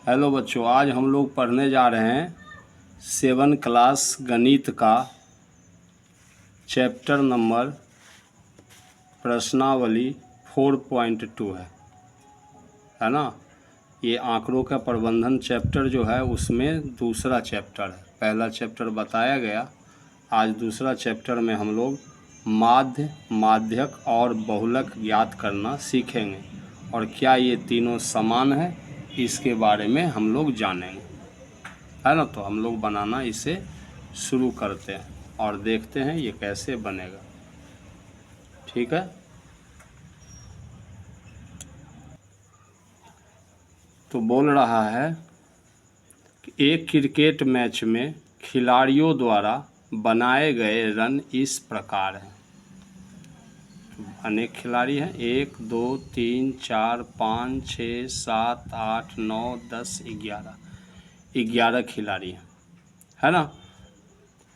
Hello बच्चों, आज हम लोग पढ़ने जा रहे हैं 7 क्लास गणित का चैप्टर नंबर प्रश्नावली 4.2 है ना। ये आंकड़ों का प्रबंधन चैप्टर जो है उसमें दूसरा चैप्टर है। पहला चैप्टर बताया गया, आज दूसरा चैप्टर में हम लोग माध्य, माध्यक और बहुलक ज्ञात करना सीखेंगे और क्या ये तीनों समान है इसके बारे में हम लोग जानेंगे, है ना। तो हम लोग बनाना इसे शुरू करते हैं और देखते हैं ये कैसे बनेगा। ठीक है, तो बोल रहा है कि एक क्रिकेट मैच में खिलाड़ियों द्वारा बनाए गए रन इस प्रकार हैं। अनेक खिलाड़ी हैं, 1 2 3 4 5 6 7 8 9 10 11 खिलाड़ी हैं, है ना।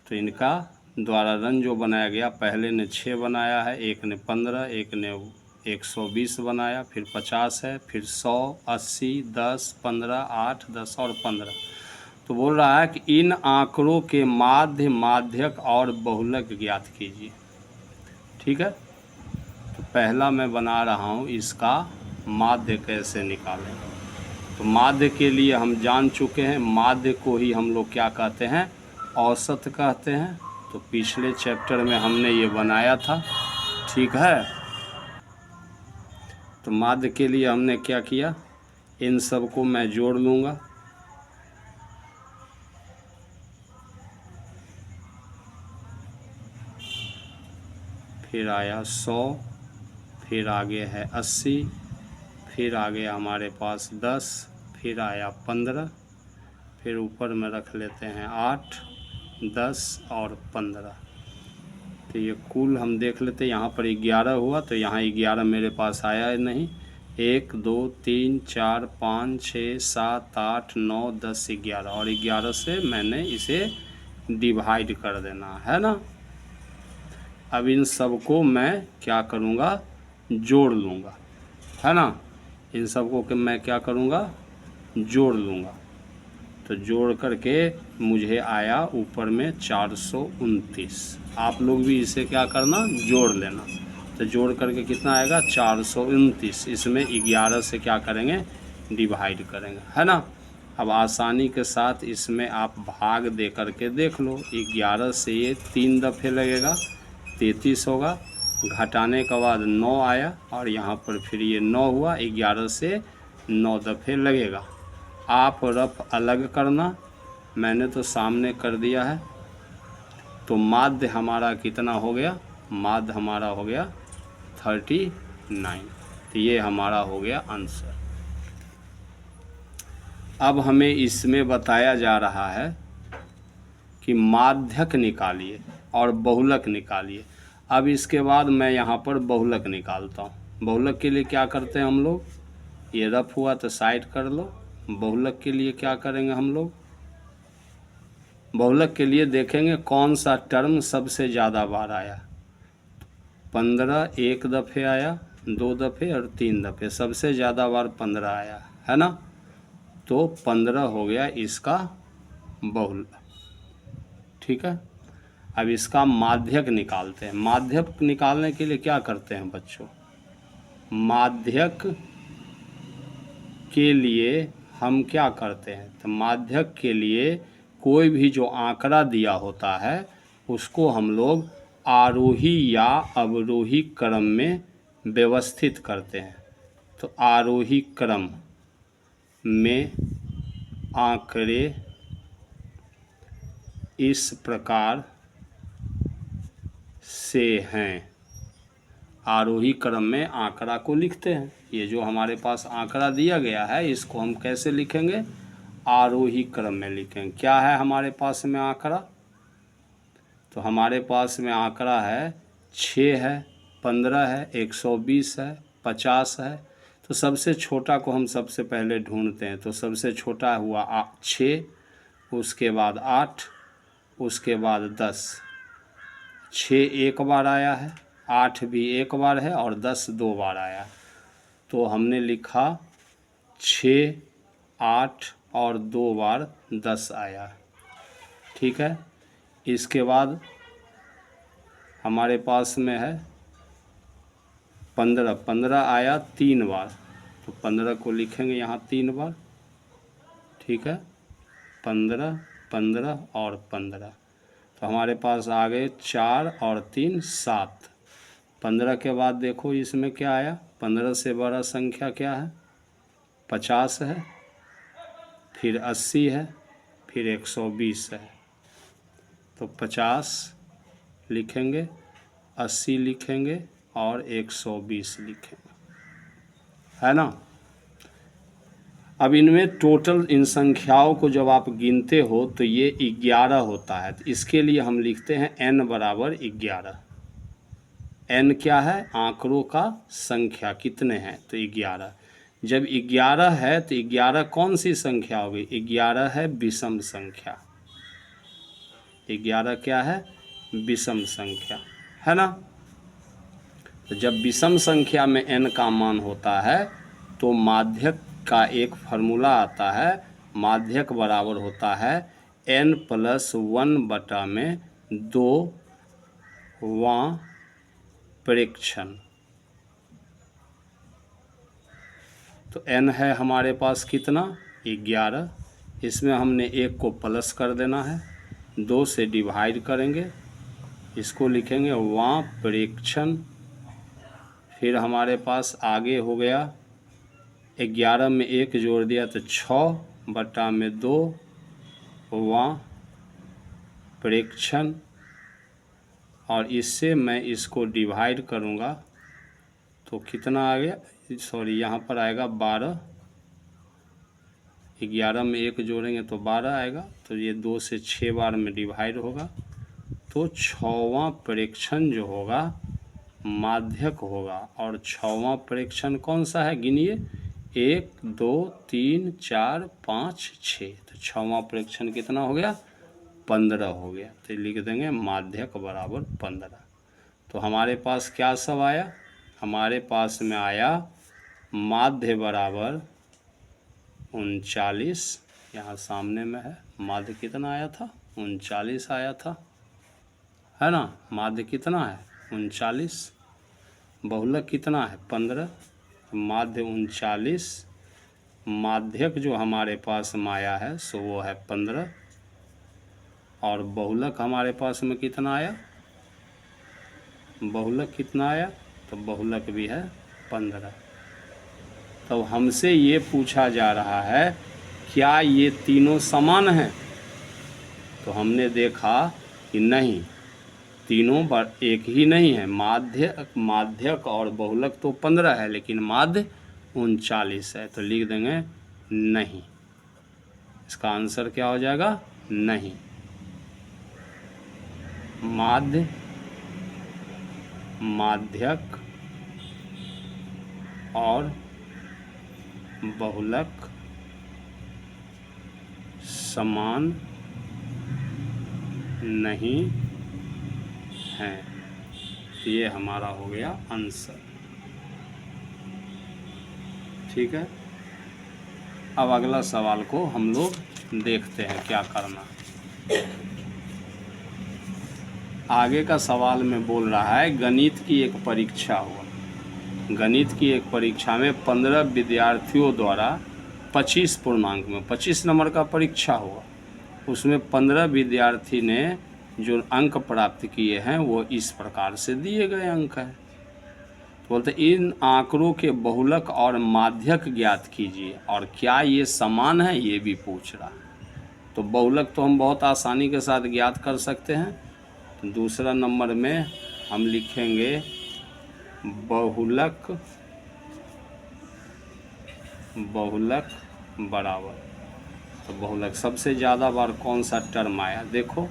तो इनका द्वारा रन जो बनाया गया, पहले ने 6 बनाया है, एक ने 15, एक ने 120 बनाया, फिर 50 है, फिर 100, 80, 10, 15, 8, 10 और 15। तो बोल रहा है कि इन आंकड़ों के माध्य, माध्यक और बहुलक ज्ञात कीजिए। ठीक है, तो पहला मैं बना रहा हूँ इसका माध्य कैसे निकालें। तो माध्य के लिए हम जान चुके हैं, माध्य को ही हम लोग क्या कहते हैं, औसत कहते हैं। तो पिछले चैप्टर में हमने ये बनाया था, ठीक है। तो माध्य के लिए हमने क्या किया, इन सब को मैं जोड़ लूँगा। फिर आया 100, फिर आगे है 80, फिर आगे हमारे पास 10, फिर आया 15, फिर ऊपर में रख लेते हैं 8, 10 और 15। तो ये कुल हम देख लेते हैं, यहाँ पर 11 हुआ, तो यहाँ 11 मेरे पास आया है नहीं। 1 2 3 4 5 6 7 8 9 10 11, और 11 से मैंने इसे डिवाइड कर देना है ना। अब इन सबको मैं क्या करूँगा, जोड़ लूँगा, है ना। इन सबको कि मैं क्या करूँगा, जोड़ लूँगा। तो जोड़ करके मुझे आया ऊपर में 429। आप लोग भी इसे क्या करना, जोड़ लेना। तो जोड़ करके कितना आएगा, 429। इसमें 11 से क्या करेंगे, डिवाइड करेंगे, है ना। अब आसानी के साथ इसमें आप भाग दे करके देख लो। 11 से ये 3 दफ़े लगेगा, 33 होगा। घटाने के बाद 9 आया और यहाँ पर फिर ये 9 हुआ। 11 से 9 दफ़े लगेगा। आप रफ अलग करना, मैंने तो सामने कर दिया है। तो माध्य हमारा कितना हो गया, माध्य हमारा हो गया 39। तो ये हमारा हो गया आंसर। अब हमें इसमें बताया जा रहा है कि माध्यक निकालिए और बहुलक निकालिए। अब इसके बाद मैं यहाँ पर बहुलक निकालता हूँ। बहुलक के लिए क्या करते हैं हम लोग, ये रफ हुआ तो साइड कर लो। बहुलक के लिए क्या करेंगे हम लोग, बहुलक के लिए देखेंगे कौन सा टर्म सबसे ज़्यादा बार आया। 15 एक दफ़े आया, 2 दफ़े और 3 दफ़े, सबसे ज़्यादा बार 15 आया, है ना। तो 15 हो गया इसका बहुल। ठीक है, अब इसका माध्यक निकालते हैं। माध्यक निकालने के लिए क्या करते हैं बच्चों, माध्यक के लिए हम क्या करते हैं, तो माध्यक के लिए कोई भी जो आंकड़ा दिया होता है उसको हम लोग आरोही या अवरोही क्रम में व्यवस्थित करते हैं। तो आरोही क्रम में आंकड़े इस प्रकार से हैं। आरोही क्रम में आंकड़ा को लिखते हैं। ये जो हमारे पास आंकड़ा दिया गया है इसको हम कैसे लिखेंगे, आरोही क्रम में लिखेंगे। क्या है हमारे पास में आंकड़ा, तो हमारे पास में आंकड़ा है 6 है, 15 है, 120 है, 50 है। तो सबसे छोटा को हम सबसे पहले ढूंढते हैं। तो सबसे छोटा हुआ 6, उसके बाद 8, उसके बाद 10। 6 एक बार आया है, 8 भी एक बार है और 10 2 बार आया। तो हमने लिखा 6 8 और 2 बार 10 आया। ठीक है, इसके बाद हमारे पास में है 15, 15 आया 3 बार, तो 15 को लिखेंगे यहाँ 3 बार। ठीक है, 15, 15 और 15, तो हमारे पास आ गए 4 और 3 7। 15 के बाद देखो इसमें क्या आया, 15 से बड़ा संख्या क्या है, 50 है, फिर 80 है, फिर 120 है। तो 50 लिखेंगे, 80 लिखेंगे और 120 लिखेंगे, है ना। अब इनमें टोटल इन संख्याओं को जब आप गिनते हो तो ये 11 होता है। तो इसके लिए हम लिखते हैं n बराबर 11। n क्या है, आंकड़ों का संख्या कितने हैं, तो 11। जब 11 है तो 11 कौन सी संख्या होगी, 11 है विषम संख्या। 11 क्या है, विषम संख्या, है ना। तो जब विषम संख्या में n का मान होता है तो माध्यक का एक फार्मूला आता है, माध्यक बराबर होता है n+1/2वां प्रेक्षण। तो n है हमारे पास कितना, 11, इसमें हमने 1 को प्लस कर देना है, 2 से डिवाइड करेंगे, इसको लिखेंगे वां प्रेक्षण। फिर हमारे पास आगे हो गया 11 में 1 जोड़ दिया तो 6/2 वां प्रेक्षण, और इससे मैं इसको डिवाइड करूँगा तो कितना आ गया, सॉरी यहाँ पर आएगा 12। 11 में 1 जोड़ेंगे तो 12 आएगा, तो ये 2 से 6 बार में डिवाइड होगा, तो 6वां प्रेक्षण जो होगा माध्यक होगा। और 6वां प्रेक्षण कौन सा है, गिनिए, 1 2 3 4 5 6, तो 6वां प्रेक्षण कितना हो गया, 15 हो गया। तो लिख देंगे माध्यक बराबर 15। तो हमारे पास क्या सब आया, हमारे पास में आया माध्य बराबर 39, यहाँ सामने में है, माध्य कितना आया था, 39 आया था, है ना। माध्य कितना है, 39, बहुलक कितना है, 15, माध्य 39, माध्यक जो हमारे पास में आया है सो वो है 15, और बहुलक हमारे पास में कितना आया, बहुलक कितना आया, तो बहुलक भी है 15। तो हमसे ये पूछा जा रहा है क्या ये तीनों समान हैं, तो हमने देखा कि नहीं, तीनों एक ही नहीं है। माध्यक और बहुलक तो 15 है, लेकिन माध्य 39 है, तो लिख देंगे नहीं। इसका आंसर क्या हो जाएगा, नहीं। माध्य, माध्यक और बहुलक समान नहीं हैं। ये हमारा हो गया आंसर। ठीक है, अब अगला सवाल को हम लोग देखते हैं क्या करना। आगे का सवाल में बोल रहा है गणित की एक परीक्षा हुआ। गणित की एक परीक्षा में 15 विद्यार्थियों द्वारा 25 पूर्णांक में 25 नंबर का परीक्षा हुआ। उसमें 15 विद्यार्थी ने जो अंक प्राप्त किए हैं वो इस प्रकार से दिए गए अंक हैं। तो बोलते इन आंकड़ों के बहुलक और माध्यक ज्ञात कीजिए, और क्या ये समान है ये भी पूछ रहा है। तो बहुलक तो हम बहुत आसानी के साथ ज्ञात कर सकते हैं। तो दूसरा नंबर में हम लिखेंगे बहुलक, बहुलक बराबर, तो बहुलक सबसे ज़्यादा बार कौन सा टर्म आया, देखो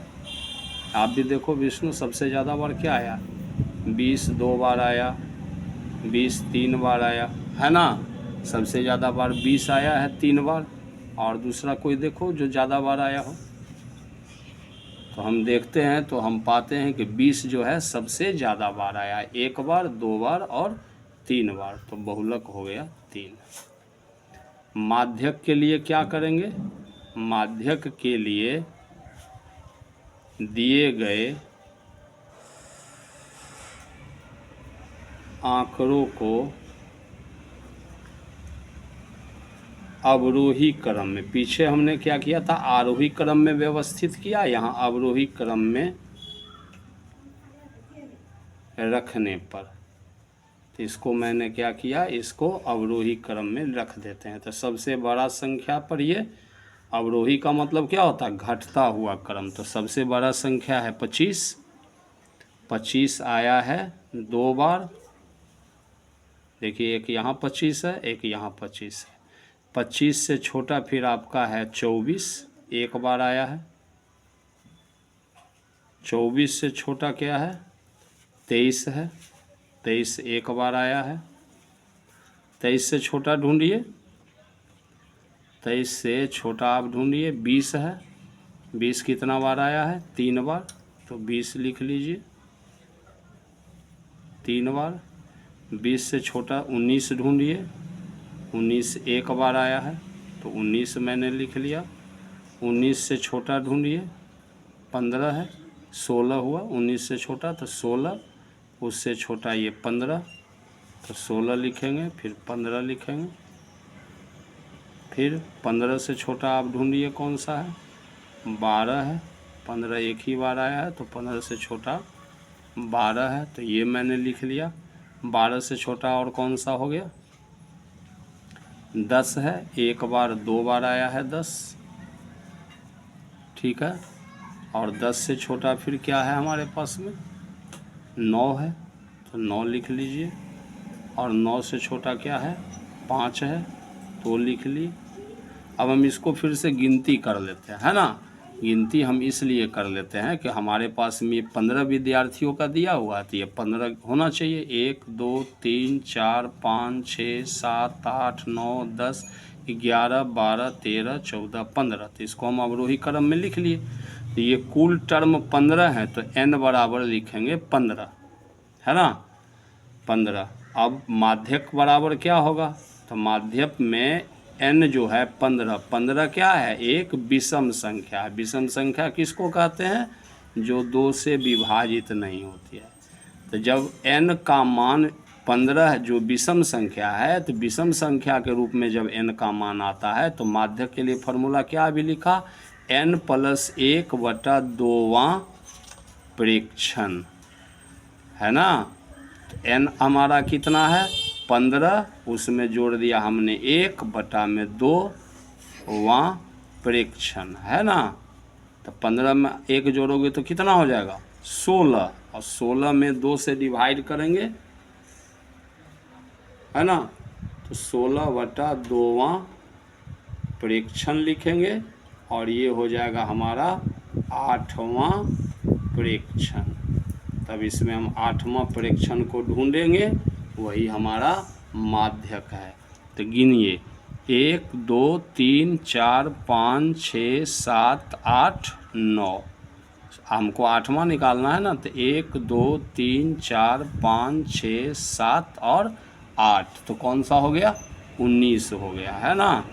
आप भी देखो विष्णु, सबसे ज़्यादा बार क्या आया, 20 2 बार आया, 20 3 बार आया, है ना। सबसे ज़्यादा बार 20 आया है 3 बार, और दूसरा कोई देखो जो ज़्यादा बार आया हो। तो हम देखते हैं तो हम पाते हैं कि 20 जो है सबसे ज़्यादा बार आया है, 1 बार 2 बार और 3 बार, तो बहुलक हो गया 3। माध्यक के लिए क्या करेंगे, माध्यक के लिए दिए गए आंकड़ों को अवरोही क्रम में, पीछे हमने क्या किया था, आरोही क्रम में व्यवस्थित किया, यहाँ अवरोही क्रम में रखने पर, तो इसको मैंने क्या किया, इसको अवरोही क्रम में रख देते हैं। तो सबसे बड़ा संख्या पर ये अवरोही का मतलब क्या होता है, घटता हुआ क्रम। तो सबसे बड़ा संख्या है 25, 25 आया है 2 बार, देखिए एक यहाँ 25 है, एक यहाँ 25 है। 25 से छोटा फिर आपका है 24, एक बार आया है। 24 से छोटा क्या है, 23 है, 23 एक बार आया है। 23 से छोटा ढूंढिए, 23 से छोटा आप ढूंढिए। 20 है, 20 कितना बार आया है, 3 बार, तो 20 लिख लीजिए 3 बार। 20 से छोटा 19 ढूंढिए, 19 एक बार आया है, तो 19 मैंने लिख लिया। 19 से छोटा ढूंढिए, 15 है, 16 हुआ, 19 से छोटा तो 16, उससे छोटा ये 15, तो 16 लिखेंगे, फिर 15 लिखेंगे। फिर 15 से छोटा आप ढूंढिए कौन सा है, 12 है, 15 एक ही बार आया है, तो 15 से छोटा 12 है, तो ये मैंने लिख लिया। 12 से छोटा और कौन सा हो गया, 10 है, एक बार 2 बार आया है 10, ठीक है। और 10 से छोटा फिर क्या है हमारे पास में, 9 है, तो 9 लिख लीजिए। और 9 से छोटा क्या है, 5 है, तो लिख ली। अब हम इसको फिर से गिनती कर लेते हैं, है ना। गिनती हम इसलिए कर लेते हैं कि हमारे पास में 15 विद्यार्थियों का दिया हुआ है, तो ये 15 होना चाहिए। 1 2 3 4 5 6 7 8 9 10 11 12 13 14 15, तो इसको हम अवरोही क्रम में लिख लिए। तो ये कुल टर्म 15 है, तो n बराबर लिखेंगे 15, है ना, 15। अब माध्यक बराबर क्या होगा, तो माध्यक में n जो है 15, 15 क्या है, एक विषम संख्या है। विषम संख्या किसको कहते हैं, जो 2 से विभाजित नहीं होती है। तो जब n का मान 15 जो विषम संख्या है, तो विषम संख्या के रूप में जब n का मान आता है, तो माध्यक के लिए फॉर्मूला क्या भी लिखा, n + 1/2वां प्रेक्षण, है ना। तो n हमारा कितना है, 15, उसमें जोड़ दिया हमने 1/2वां प्रेक्षण, है ना। तो 15 में 1 जोड़ोगे तो कितना हो जाएगा, 16, और 16 में 2 से डिवाइड करेंगे, है ना, तो 16/2वां प्रेक्षण लिखेंगे, और ये हो जाएगा हमारा 8वां प्रेक्षण। तब इसमें हम 8वां प्रेक्षण को ढूंढेंगे, वही हमारा माध्यक है। तो गिनिए, 1 2 3 4 5 6 7 8 9, हमको 8वां निकालना है ना, तो 1 2 3 4 5 6 7 और 8, तो कौन सा हो गया, 19 हो गया, है ना।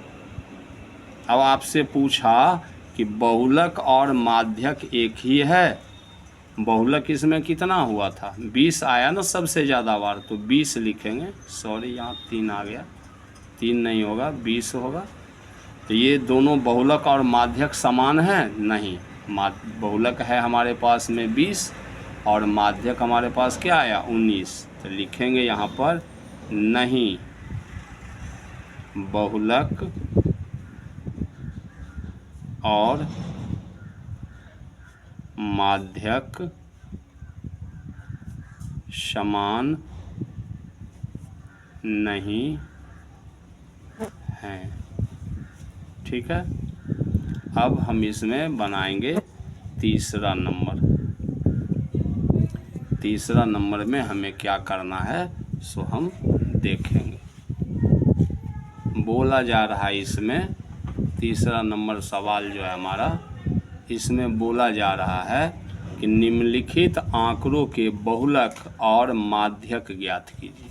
अब आपसे पूछा कि बहुलक और माध्यक एक ही है, बहुलक इसमें कितना हुआ था, 20 आया ना सबसे ज़्यादा बार, तो 20 लिखेंगे। सॉरी यहाँ 3 आ गया, 3 नहीं होगा, 20 होगा। तो ये दोनों बहुलक और माध्यक समान हैं, नहीं। बहुलक है हमारे पास में 20 और माध्यक हमारे पास क्या आया, 19, तो लिखेंगे यहाँ पर नहीं, बहुलक और माध्यक समान नहीं हैं, ठीक है। अब हम इसमें बनाएंगे तीसरा नंबर। तीसरा नंबर में हमें क्या करना है, सो हम देखेंगे। बोला जा रहा है इसमें, तीसरा नंबर सवाल जो है हमारा, इसमें बोला जा रहा है कि निम्नलिखित आंकड़ों के बहुलक और माध्यक ज्ञात कीजिए।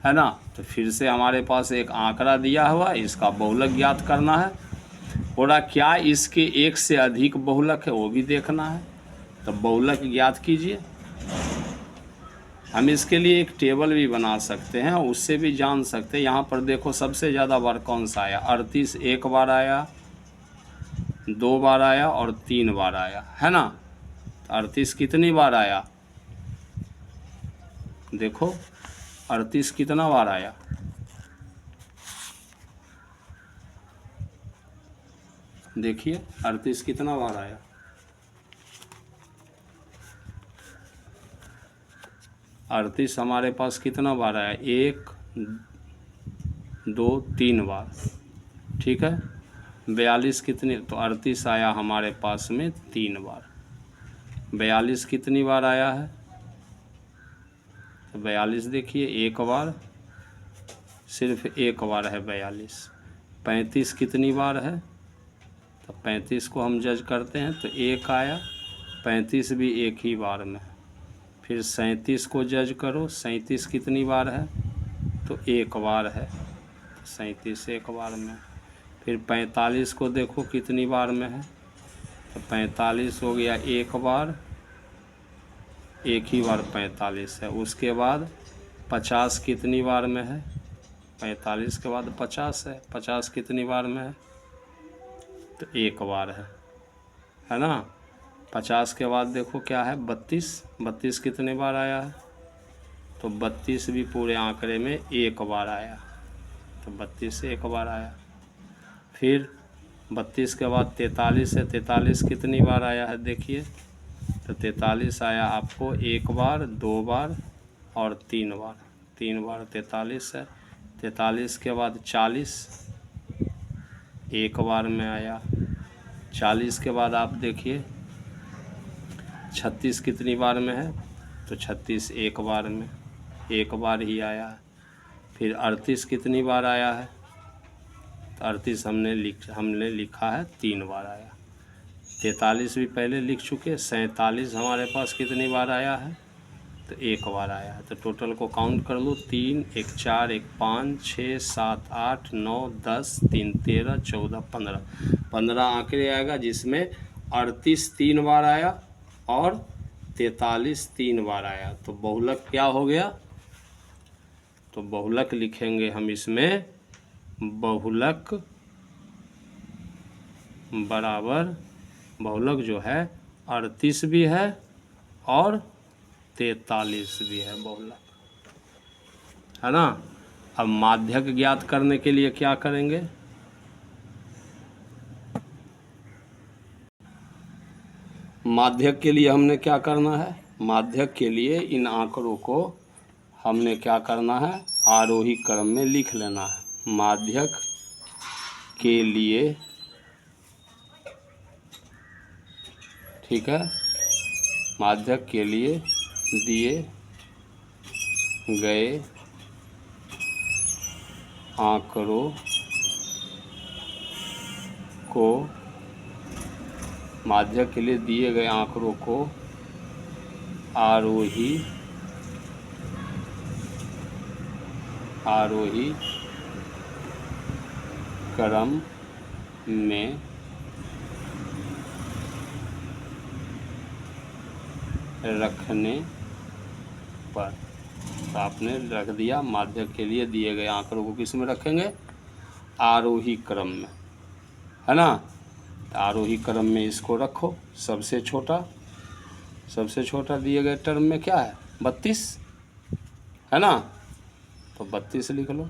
है ना। तो फिर से हमारे पास एक आंकड़ा दिया हुआ है, इसका बहुलक ज्ञात करना है। बोला क्या इसके एक से अधिक बहुलक है, वो भी देखना है। तो बहुलक ज्ञात कीजिए। हम इसके लिए एक टेबल भी बना सकते हैं, उससे भी जान सकते हैं। यहाँ पर देखो सबसे ज़्यादा बार कौन सा आया, 38 एक बार आया, 2 बार आया और 3 बार आया, है ना। 38 कितनी बार आया, देखो 38 कितना बार आया, देखिए 38 कितना बार आया, 38 हमारे पास कितना बार आया, 1 2 3 बार, ठीक है। 42 कितनी, तो 38 आया हमारे पास में 3 बार। 42 कितनी बार आया है, तो 42 देखिए एक बार, सिर्फ एक बार है 42। 35 कितनी बार है, तो 35 को हम जज करते हैं तो एक आया, 35 भी एक ही बार में है। फिर 37 को जज करो, 37 कितनी बार है, तो एक बार है, 37 एक बार में। फिर 45 को देखो कितनी बार में है, तो 45 हो गया एक बार, एक ही बार 45 है। उसके बाद 50 कितनी बार में है, 45 के बाद 50 है, 50 कितनी बार में है, तो एक बार है ना। 50 के बाद देखो क्या है, 32, 32 कितने बार आया है, तो 32 भी पूरे आंकड़े में एक बार आया, तो 32 से एक बार आया। फिर 32 के बाद 43 है, 43 कितनी बार आया है देखिए, तो 43 आया आपको एक बार, दो बार और तीन बार, 3 बार 43 है। 43 के बाद 40 एक बार में आया। 40 के बाद आप देखिए 36 कितनी बार में है, तो 36 एक बार में, एक बार ही आया है। फिर 38 कितनी बार आया है, तो 38 हमने लिखा है 3 बार आया। 43 भी पहले लिख चुके। 47 हमारे पास कितनी बार आया है, तो एक बार आया है। तो टोटल को काउंट कर लो, 3 1 4 1 5 6 7 8 9 10 3 13 14 15, 15 आंकड़े आएगा, जिसमें 38 3 बार आया और 43 3 बार आया। तो बहुलक क्या हो गया, तो बहुलक लिखेंगे हम इसमें, बहुलक बराबर, बहुलक जो है 38 भी है और 43 भी है बहुलक, है ना। अब माध्यक ज्ञात करने के लिए क्या करेंगे, माध्यक के लिए हमने क्या करना है, माध्यक के लिए इन आंकड़ों को हमने क्या करना है, आरोही क्रम में लिख लेना है। माध्यक के लिए, ठीक है, माध्यक के लिए दिए गए आंकड़ों को, माध्यक के लिए दिए गए आंकड़ों को आरोही क्रम में रखने पर, तो आपने रख दिया, माध्यक के लिए दिए गए आंकड़ों को किस में रखेंगे, आरोही क्रम में, है ना। आरोही क्रम में इसको रखो, सबसे छोटा दिए गए टर्म में क्या है, 32, है ना। तो 32 लिख लो।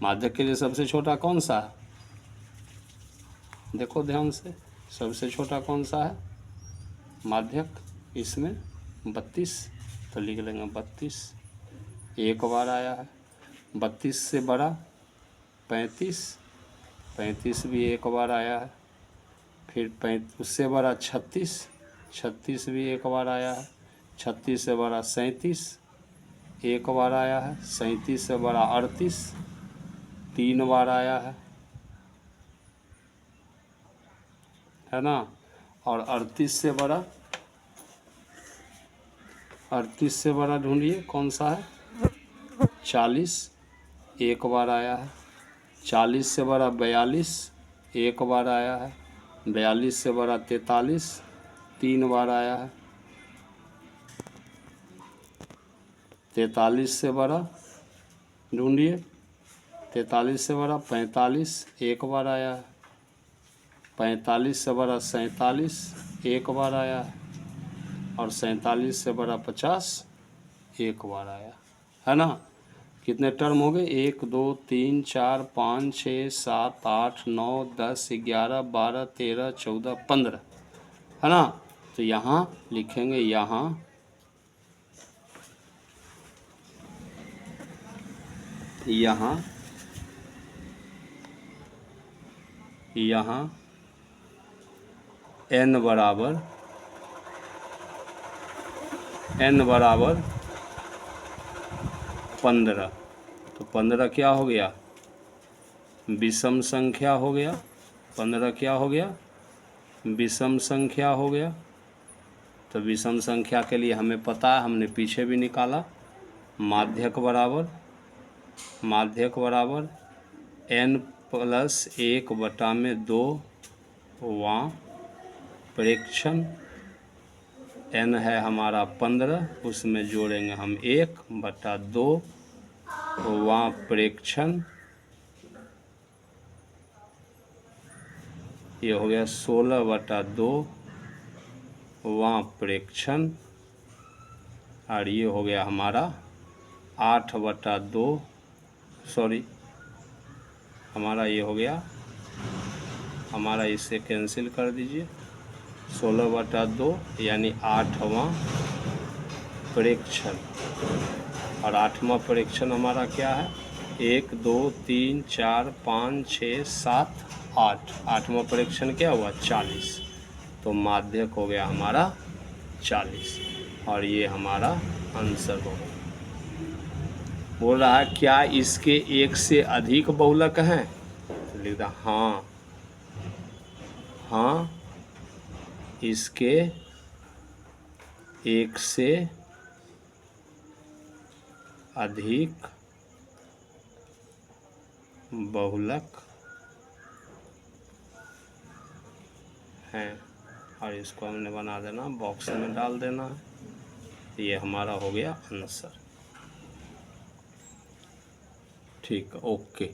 माध्यक के लिए सबसे छोटा कौन सा है, देखो ध्यान से, सबसे छोटा कौन सा है माध्यक, इसमें 32, तो लिख लेंगे 32, एक बार आया है। 32 से बड़ा 35, 35 भी एक बार आया है। फिर उससे बड़ा 36, 36 भी एक बार आया है। 36 से बड़ा 37 एक बार आया है। 37 से बड़ा 38 3 बार आया है ना। और 38 से बड़ा ढूंढिए कौन सा है, 40 एक बार आया है। 40 से बड़ा 42 एक बार आया है। 42 से बड़ा 43 3 बार आया है। 43 से बड़ा ढूंढिए। 43 से बड़ा 45 एक बार आया है। 45 से बड़ा 47 एक बार आया है। और 47 से बड़ा 50 एक बार आया है ना। कितने टर्म हो गए? 1 2 3 4 5 6 7 8 9 10 11 12 13 14 15 है ना। तो यहाँ लिखेंगे, यहाँ n बराबर 15। तो 15 क्या हो गया? विषम संख्या हो गया। 15 क्या हो गया? विषम संख्या हो गया। तो विषम संख्या के लिए हमें पता है, हमने पीछे भी निकाला, माध्यक बराबर n + 1/2 वां प्रेक्षण। n है हमारा 15, उसमें जोड़ेंगे हम 1/2 वां प्रेक्षण। ये हो गया 16/2 वां प्रेक्षण। और ये हो गया हमारा 8/2, सॉरी हमारा ये हो गया, हमारा इसे कैंसिल कर दीजिए। 16/2 यानी 8वां प्रेक्षण। और 8वां प्रेक्षण हमारा क्या है? 1 2 3 4 5 6 7 8। 8वां प्रेक्षण क्या हुआ? 40। तो माध्यक हो गया हमारा 40। और ये हमारा आंसर होगा। बोल रहा है क्या इसके एक से अधिक बहुलक हैं? तो लिख दो हाँ, इसके एक से अधिक बहुलक हैं। और इसको हमने बना देना, बॉक्स में डाल देना है। ये हमारा हो गया आंसर। ठीक, ओके।